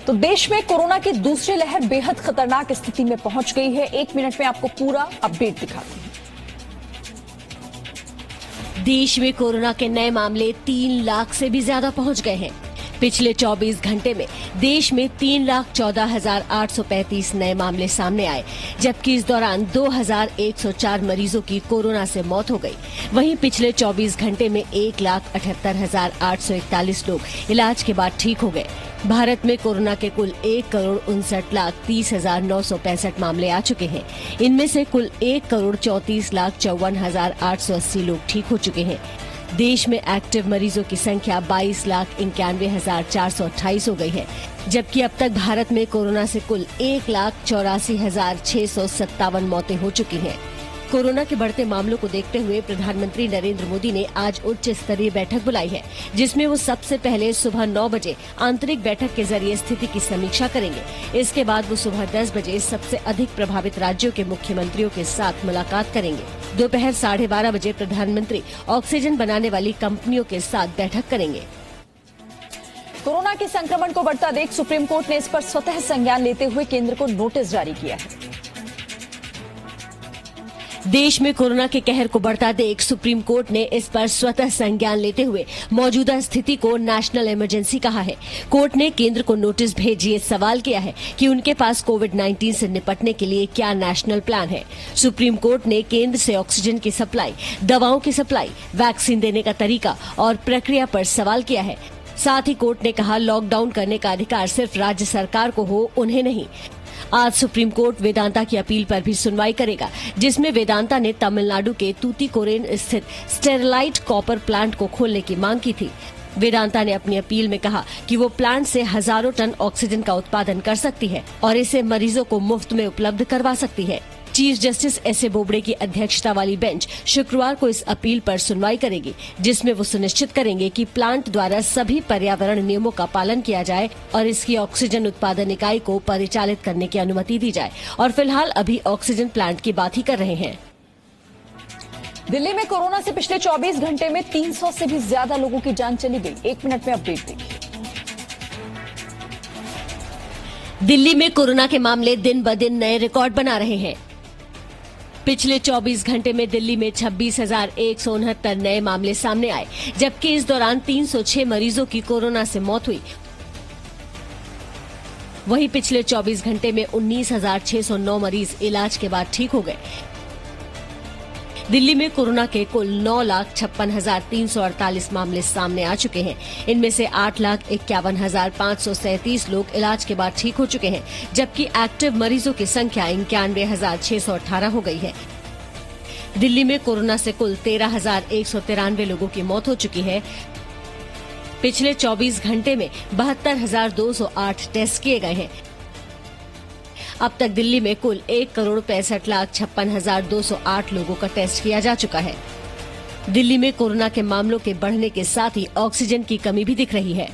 तो देश में कोरोना की दूसरी लहर बेहद खतरनाक स्थिति में पहुंच गई है। 1 मिनट में आपको पूरा अपडेट दिखाती हूं। देश में कोरोना के नए मामले 3 लाख से भी ज्यादा पहुंच गए हैं। पिछले 24 घंटे में देश में 3,14,835 नए मामले सामने आए, जबकि इस दौरान 2,104 मरीजों की कोरोना से मौत हो गई। वहीं पिछले 24 घंटे में 1,78,841 लोग इलाज के बाद ठीक हो गए। भारत में कोरोना के कुल 1,59,30,965 मामले आ चुके हैं। इनमें से कुल 1,34,54,880 लोग ठीक हो चुके हैं। देश में एक्टिव मरीजों की संख्या 22,91,428 हो गई है, जबकि अब तक भारत में कोरोना से कुल 1,84,657 मौतें हो चुकी हैं। कोरोना के बढ़ते मामलों को देखते हुए प्रधानमंत्री नरेंद्र मोदी ने आज उच्च स्तरीय बैठक बुलाई है, जिसमें वो सबसे पहले सुबह 9 बजे आंतरिक बैठक के जरिए स्थिति की समीक्षा करेंगे। इसके बाद वो सुबह 10 बजे सबसे अधिक प्रभावित राज्यों के मुख्यमंत्रियों के साथ मुलाकात करेंगे। दोपहर 12:30 बजे प्रधानमंत्री ऑक्सीजन बनाने वाली कंपनियों के साथ बैठक करेंगे। कोरोना के संक्रमण को बढ़ता देख सुप्रीम कोर्ट ने इस पर स्वतः संज्ञान लेते हुए केंद्र को नोटिस जारी किया है। देश में कोरोना के कहर को बढ़ता देख सुप्रीम कोर्ट ने इस पर स्वतः संज्ञान लेते हुए मौजूदा स्थिति को नेशनल इमरजेंसी कहा है। कोर्ट ने केंद्र को नोटिस भेजिए सवाल किया है कि उनके पास कोविड-19 से निपटने के लिए क्या नेशनल प्लान है। सुप्रीम कोर्ट ने केंद्र से ऑक्सीजन की सप्लाई, दवाओं की सप्लाई, वैक्सीन देने का तरीका और प्रक्रिया पर सवाल किया है। साथ ही कोर्ट ने कहा लॉकडाउन करने का अधिकार सिर्फ राज्य सरकार को हो, उन्हें नहीं। आज सुप्रीम कोर्ट वेदांता की अपील पर भी सुनवाई करेगा, जिसमें वेदांता ने तमिलनाडु के तूतीकोरेन स्थित स्टेरलाइट कॉपर प्लांट को खोलने की मांग की थी। वेदांता ने अपनी अपील में कहा कि वो प्लांट से हजारों टन ऑक्सीजन का उत्पादन कर सकती है और इसे मरीजों को मुफ्त में उपलब्ध करवा सकती है। Chief justice एस.ए. बोबड़े की अध्यक्षता वाली बेंच शुक्रवार को इस अपील पर सुनवाई करेगी, जिसमें वो सुनिश्चित करेंगे कि प्लांट द्वारा सभी पर्यावरण नियमों का पालन किया जाए और इसकी ऑक्सीजन उत्पादन इकाई को परिचालित करने की अनुमति दी जाए। और फिलहाल अभी ऑक्सीजन प्लांट की बात ही कर रहे हैं। दिल्ली में कोरोना से पिछले 24 घंटे में 300 से भी ज्यादा लोगों की जान चली गई। 1 मिनट में अपडेट देखिए। दिल्ली में कोरोना के मामले दिन ब दिन नए रिकॉर्ड बना रहे हैं। पिछले 24 घंटे में दिल्ली में 26,169 नए मामले सामने आए, जबकि इस दौरान 306 मरीजों की कोरोना से मौत हुई। वहीं पिछले 24 घंटे में 19,609 मरीज इलाज के बाद ठीक हो गए। दिल्ली में कोरोना के कुल 9,56,348 मामले सामने आ चुके हैं। इनमें से 8,51,537 लोग इलाज के बाद ठीक हो चुके हैं, जबकि एक्टिव मरीजों की संख्या 91,618 हो गई है। दिल्ली में कोरोना से कुल 13,193 लोगों की मौत हो चुकी है। पिछले 24 घंटे में 72,208 टेस्ट किए गए हैं। अब तक दिल्ली में कुल 1,65,56,208 लोगों का टेस्ट किया जा चुका है। दिल्ली में कोरोना के मामलों के बढ़ने के साथ ही ऑक्सीजन की कमी भी दिख रही है।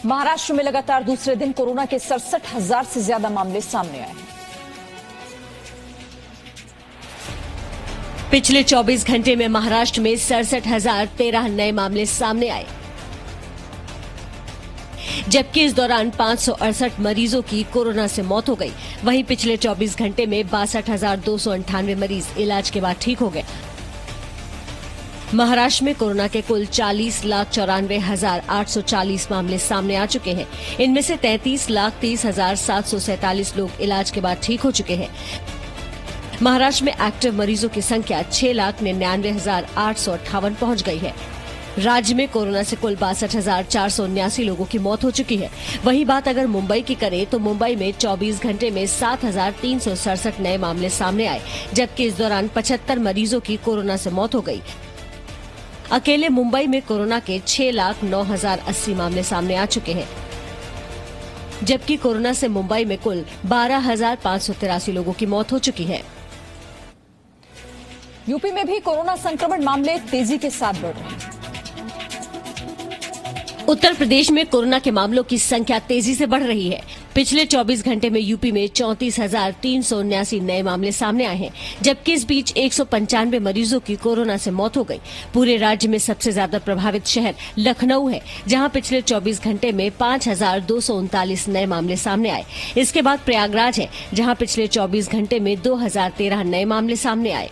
महाराष्ट्र में लगातार दूसरे दिन कोरोना के 67,000 से ज्यादा मामले सामने आए हैं। पिछले 24 घंटे में महाराष्ट्र में 67,013 नए मामले सामने आए, जबकि इस दौरान 568 मरीजों की कोरोना से मौत हो गई। वहीं पिछले 24 घंटे में 62,298 मरीज इलाज के बाद ठीक हो गए। महाराष्ट्र में कोरोना के कुल 40,94,840 मामले सामने आ चुके हैं। इनमें से 33,30,747 लोग इलाज के बाद ठीक हो चुके हैं। महाराष्ट्र में एक्टिव मरीजों की संख्या 6,99,858 पहुंच गई है। राज्य में कोरोना से कुल 62,479 लोगों की मौत हो चुकी है। वही बात अगर मुंबई की करें तो मुंबई में 24 घंटे में 7,367 नए मामले सामने आए, जबकि इस दौरान 75 मरीजों की कोरोना से मौत हो गई। अकेले मुंबई में कोरोना के 6,09,080 मामले सामने आ चुके हैं, जबकि कोरोना से मुंबई में कुल 12,583 लोगों की मौत हो चुकी है। यूपी में भी कोरोना संक्रमण मामले तेजी के साथ बढ़ रहे हैं। उत्तर प्रदेश में कोरोना के मामलों की संख्या तेजी से बढ़ रही है। पिछले 24 घंटे में यूपी में 34,379 नए मामले सामने आए हैं, जबकि इस बीच 195 मरीजों की कोरोना से मौत हो गई। पूरे राज्य में सबसे ज्यादा प्रभावित शहर लखनऊ है, जहां पिछले 24 घंटे में 5,239 नए मामले सामने आए। इसके बाद प्रयागराज है, जहां पिछले 24 घंटे में 2,013 नए मामले सामने आए।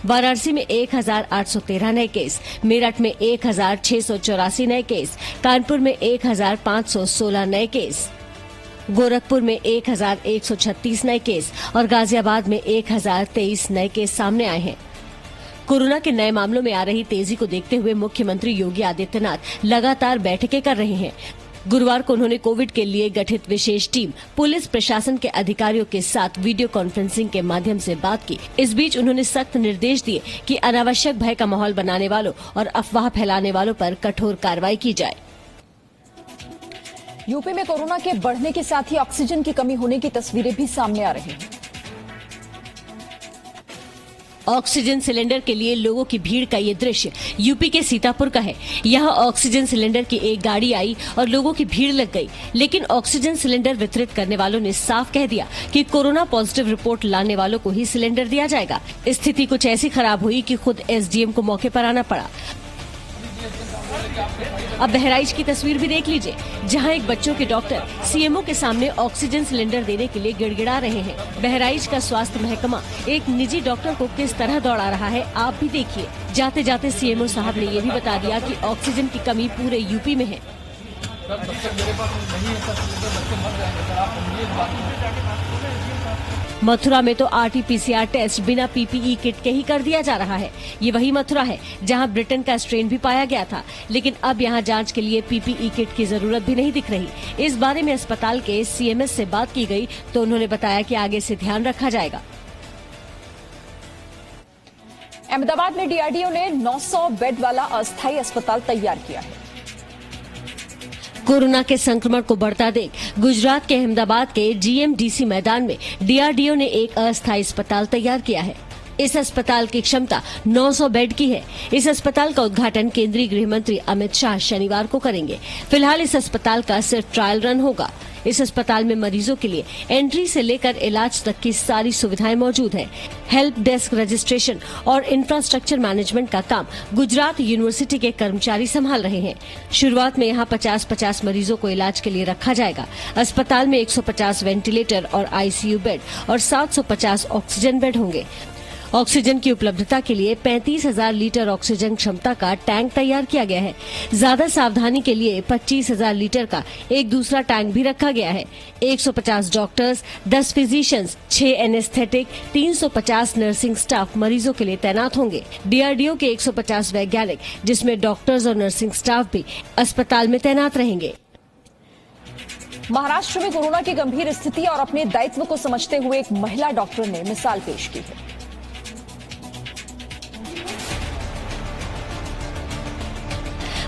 वाराणसी में 1,813 नए केस, मेरठ में 1,684 नए केस, कानपुर में 1,516 नए केस, गोरखपुर में 1,136 नए केस और गाजियाबाद में 1,023 नए केस सामने आए हैं। कोरोना के नए मामलों में आ रही तेजी को देखते हुए मुख्यमंत्री योगी आदित्यनाथ लगातार बैठकें कर रहे हैं। गुरुवार को उन्होंने कोविड के लिए गठित विशेष टीम, पुलिस प्रशासन के अधिकारियों के साथ वीडियो कॉन्फ्रेंसिंग के माध्यम से बात की। इस बीच उन्होंने सख्त निर्देश दिए कि अनावश्यक भय का माहौल बनाने वालों और अफवाह फैलाने वालों पर कठोर कार्रवाई की जाए। यूपी में कोरोना के बढ़ने के साथ ही ऑक्सीजन की कमी होने की तस्वीरें भी सामने आ रही हैं। ऑक्सीजन सिलेंडर के लिए लोगों की भीड़ का ये दृश्य यूपी के सीतापुर का है। यहाँ ऑक्सीजन सिलेंडर की एक गाड़ी आई और लोगों की भीड़ लग गई, लेकिन ऑक्सीजन सिलेंडर वितरित करने वालों ने साफ कह दिया कि कोरोना पॉजिटिव रिपोर्ट लाने वालों को ही सिलेंडर दिया जाएगा। स्थिति कुछ ऐसी खराब हुई कि खुद एसडीएम को मौके पर आना पड़ा। अब बहराइच की तस्वीर भी देख लीजिए, जहां एक बच्चों के डॉक्टर सीएमओ के सामने ऑक्सीजन सिलेंडर देने के लिए गिड़गिड़ा रहे हैं। बहराइच का स्वास्थ्य महकमा एक निजी डॉक्टर को किस तरह दौड़ा रहा है, आप भी देखिए। जाते जाते सीएमओ साहब ने ये भी बता दिया कि ऑक्सीजन की कमी पूरे यूपी में है। मथुरा में तो आरटीपीसीआर टेस्ट बिना पीपीई किट के ही कर दिया जा रहा है। ये वही मथुरा है जहां ब्रिटेन का स्ट्रेन भी पाया गया था, लेकिन अब यहां जांच के लिए पीपीई किट की जरूरत भी नहीं दिख रही। इस बारे में अस्पताल के सीएमएस से बात की गई तो उन्होंने बताया कि आगे से ध्यान रखा जाएगा। अहमदाबाद में डीआरडीओ ने 900 बेड वाला अस्थायी अस्पताल तैयार किया है। कोरोना के संक्रमण को बढ़ता देख गुजरात के अहमदाबाद के जीएमडीसी मैदान में डीआरडीओ ने एक अस्थायी अस्पताल तैयार किया है। इस अस्पताल की क्षमता 900 बेड की है। इस अस्पताल का उद्घाटन केंद्रीय गृह मंत्री अमित शाह शनिवार को करेंगे। फिलहाल इस अस्पताल का सिर्फ ट्रायल रन होगा। इस अस्पताल में मरीजों के लिए एंट्री से लेकर इलाज तक की सारी सुविधाएं मौजूद हैं। हेल्प डेस्क रजिस्ट्रेशन और इंफ्रास्ट्रक्चर मैनेजमेंट का काम गुजरात यूनिवर्सिटी के कर्मचारी संभाल रहे हैं। शुरुआत में यहाँ 50-50 मरीजों को इलाज के लिए रखा जाएगा। अस्पताल में 150 वेंटिलेटर और आईसीयू बेड और 750 ऑक्सीजन बेड होंगे। ऑक्सीजन की उपलब्धता के लिए 35,000 लीटर ऑक्सीजन क्षमता का टैंक तैयार किया गया है। ज्यादा सावधानी के लिए 25,000 लीटर का एक दूसरा टैंक भी रखा गया है। 150 doctors, 10 physicians, 6 anaesthetic, 350 nursing staff मरीजों के लिए तैनात होंगे। डीआरडीओ के 150 वैज्ञानिक, जिसमें डॉक्टर्स और नर्सिंग स्टाफ भी अस्पताल में तैनात रहेंगे। महाराष्ट्र में कोरोना की गंभीर स्थिति और अपने दायित्व को समझते हुए एक महिला डॉक्टर ने मिसाल पेश की है।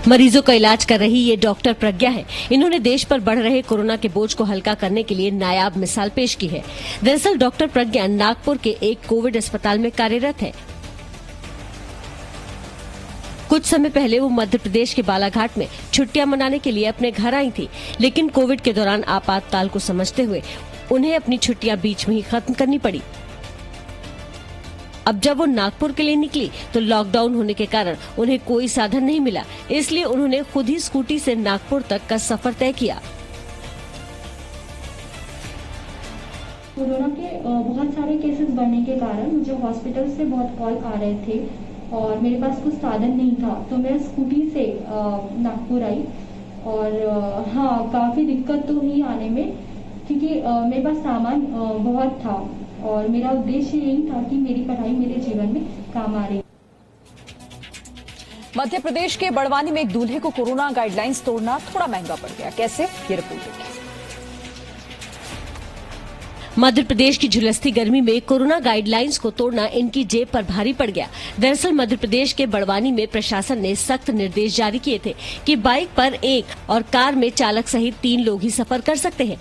मरीजों का इलाज कर रही ये डॉक्टर प्रज्ञा है। इन्होंने देश पर बढ़ रहे कोरोना के बोझ को हल्का करने के लिए नायाब मिसाल पेश की है। दरअसल डॉक्टर प्रज्ञा नागपुर के एक कोविड अस्पताल में कार्यरत है। कुछ समय पहले वो मध्य प्रदेश के बालाघाट में छुट्टियां मनाने के लिए अपने घर आई थी, लेकिन कोविड के दौरान आपातकाल को समझते हुए उन्हें अपनी छुट्टियां बीच में ही खत्म करनी पड़ी। अब जब वो नागपुर के लिए निकली तो लॉकडाउन होने के कारण उन्हें कोई साधन नहीं मिला, इसलिए उन्होंने खुद ही स्कूटी से नागपुर तक का सफर तय किया। कोरोना के बहुत सारे केसेस बढ़ने के कारण मुझे हॉस्पिटल से बहुत कॉल आ रहे थे और मेरे पास कुछ साधन नहीं था, तो मैं स्कूटी से नागपुर आई और हाँ, काफ़ी दिक्कत तो हुई आने में, क्योंकि मेरे पास सामान बहुत था और मेरा उद्देश्य यही था कि मेरी पढ़ाई मेरे जीवन में काम आ रही। मध्य प्रदेश के बड़वानी में एक दूल्हे को कोरोना गाइडलाइंस तोड़ना थोड़ा महंगा पड़ गया। कैसे, ये रिपोर्ट देखिए। मध्य प्रदेश की झुलसती गर्मी में कोरोना गाइडलाइंस को तोड़ना इनकी जेब पर भारी पड़ गया। दरअसल मध्य प्रदेश के बड़वानी में प्रशासन ने सख्त निर्देश जारी किए थे कि बाइक पर एक और कार में चालक सहित 3 लोग ही सफर कर सकते हैं।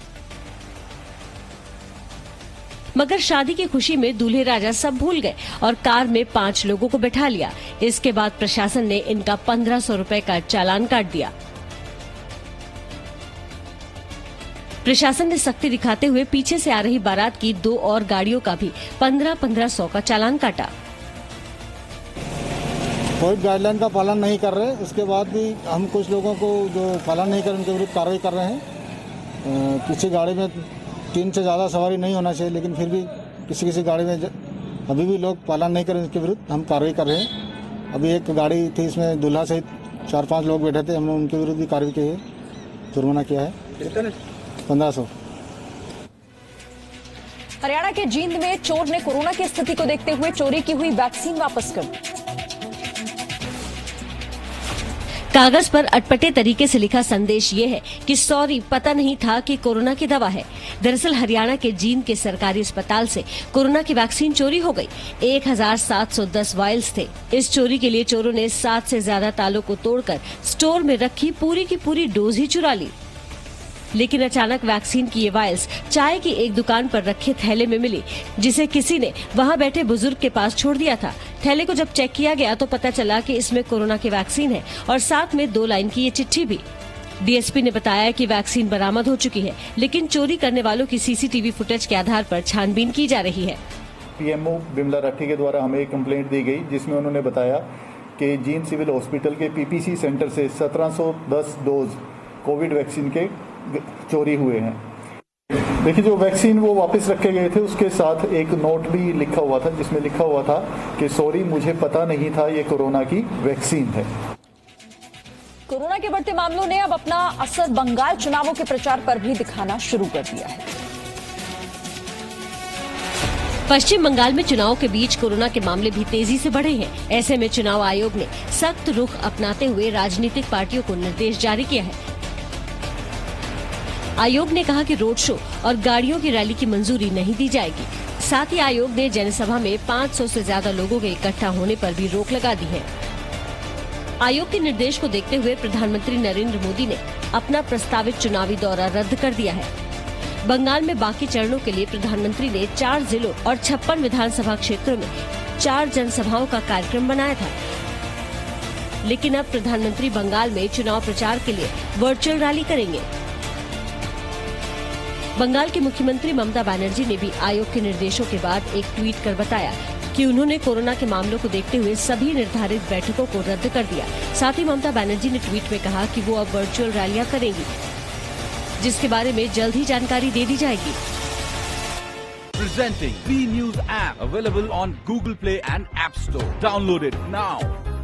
मगर शादी की खुशी में दूल्हे राजा सब भूल गए और कार में 5 लोगों को बैठा लिया। इसके बाद प्रशासन ने इनका 1500 रुपए का चालान काट दिया। प्रशासन ने सख्ती दिखाते हुए पीछे से आ रही बारात की 2 और गाड़ियों का भी 1500 का चालान काटा। कोविड गाइडलाइन का पालन नहीं कर रहे, उसके बाद भी हम कुछ लोगों को जो पालन नहीं कर उनके विरुद्ध कार्रवाई कर रहे हैं। किसी गाड़ी में 3 से ज़्यादा सवारी नहीं होना चाहिए, लेकिन फिर भी किसी गाड़ी में अभी भी लोग पालन नहीं करें, उसके विरुद्ध हम कार्रवाई कर रहे हैं। अभी एक गाड़ी थी, इसमें दूल्हा सहित 4-5 लोग बैठे थे, हमने उनके विरुद्ध भी कार्रवाई की है, जुर्माना किया है 1500। हरियाणा के जींद में चोर ने कोरोना की स्थिति को देखते हुए चोरी की हुई वैक्सीन वापस कर दी। कागज पर अटपटे तरीके से लिखा संदेश ये है कि सॉरी, पता नहीं था कि कोरोना की दवा है। दरअसल हरियाणा के जींद के सरकारी अस्पताल से कोरोना की वैक्सीन चोरी हो गई। 1710 वायल्स थे। इस चोरी के लिए चोरों ने 7 से ज्यादा तालों को तोड़कर स्टोर में रखी पूरी की पूरी डोज ही चुरा ली। लेकिन अचानक वैक्सीन की ये वायल्स चाय की एक दुकान पर रखे थैले में मिली, जिसे किसी ने वहां बैठे बुजुर्ग के पास छोड़ दिया था। थैले को जब चेक किया गया तो पता चला कि इसमें कोरोना की वैक्सीन है और साथ में 2 लाइन की ये चिट्ठी भी। डीएसपी ने बताया कि वैक्सीन बरामद हो चुकी है, लेकिन चोरी करने वालों की सीसीटीवी फुटेज के आधार पर छानबीन की जा रही है। पीएमओ बिमला राठी के द्वारा हमें एक कंप्लेंट दी गई, जिसमें उन्होंने बताया कि जींद सिविल हॉस्पिटल के पीपीसी सेंटर से 1710 डोज कोविड वैक्सीन के चोरी हुए हैं। देखिए, जो वैक्सीन वो वापस रखे गए थे, उसके साथ एक नोट भी लिखा हुआ था, जिसमें लिखा हुआ था कि सॉरी, मुझे पता नहीं था ये कोरोना की वैक्सीन है। कोरोना के बढ़ते मामलों ने अब अपना असर बंगाल चुनावों के प्रचार पर भी दिखाना शुरू कर दिया है। पश्चिम बंगाल में चुनाव के बीच कोरोना के मामले भी तेजी से बढ़े हैं। ऐसे में चुनाव आयोग ने सख्त रुख अपनाते हुए राजनीतिक पार्टियों को निर्देश जारी किया है। आयोग ने कहा कि रोड शो और गाड़ियों की रैली की मंजूरी नहीं दी जाएगी। साथ ही आयोग ने जनसभा में 500 से ज्यादा लोगों के इकट्ठा होने पर भी रोक लगा दी है। आयोग के निर्देश को देखते हुए प्रधानमंत्री नरेंद्र मोदी ने अपना प्रस्तावित चुनावी दौरा रद्द कर दिया है। बंगाल में बाकी चरणों के लिए प्रधानमंत्री ने 4 जिलों और 56 विधानसभा क्षेत्रों में 4 जनसभाओं का कार्यक्रम बनाया था। लेकिन अब प्रधानमंत्री बंगाल में चुनाव प्रचार के लिए वर्चुअल रैली करेंगे। बंगाल की मुख्यमंत्री ममता बनर्जी ने भी आयोग के निर्देशों के बाद एक ट्वीट कर बताया कि उन्होंने कोरोना के मामलों को देखते हुए सभी निर्धारित बैठकों को रद्द कर दिया। साथ ही ममता बनर्जी ने ट्वीट में कहा कि वो अब वर्चुअल रैलियां करेंगी, जिसके बारे में जल्द ही जानकारी दे दी जाएगी। Presenting B News app available on Google Play and App Store. Download it now.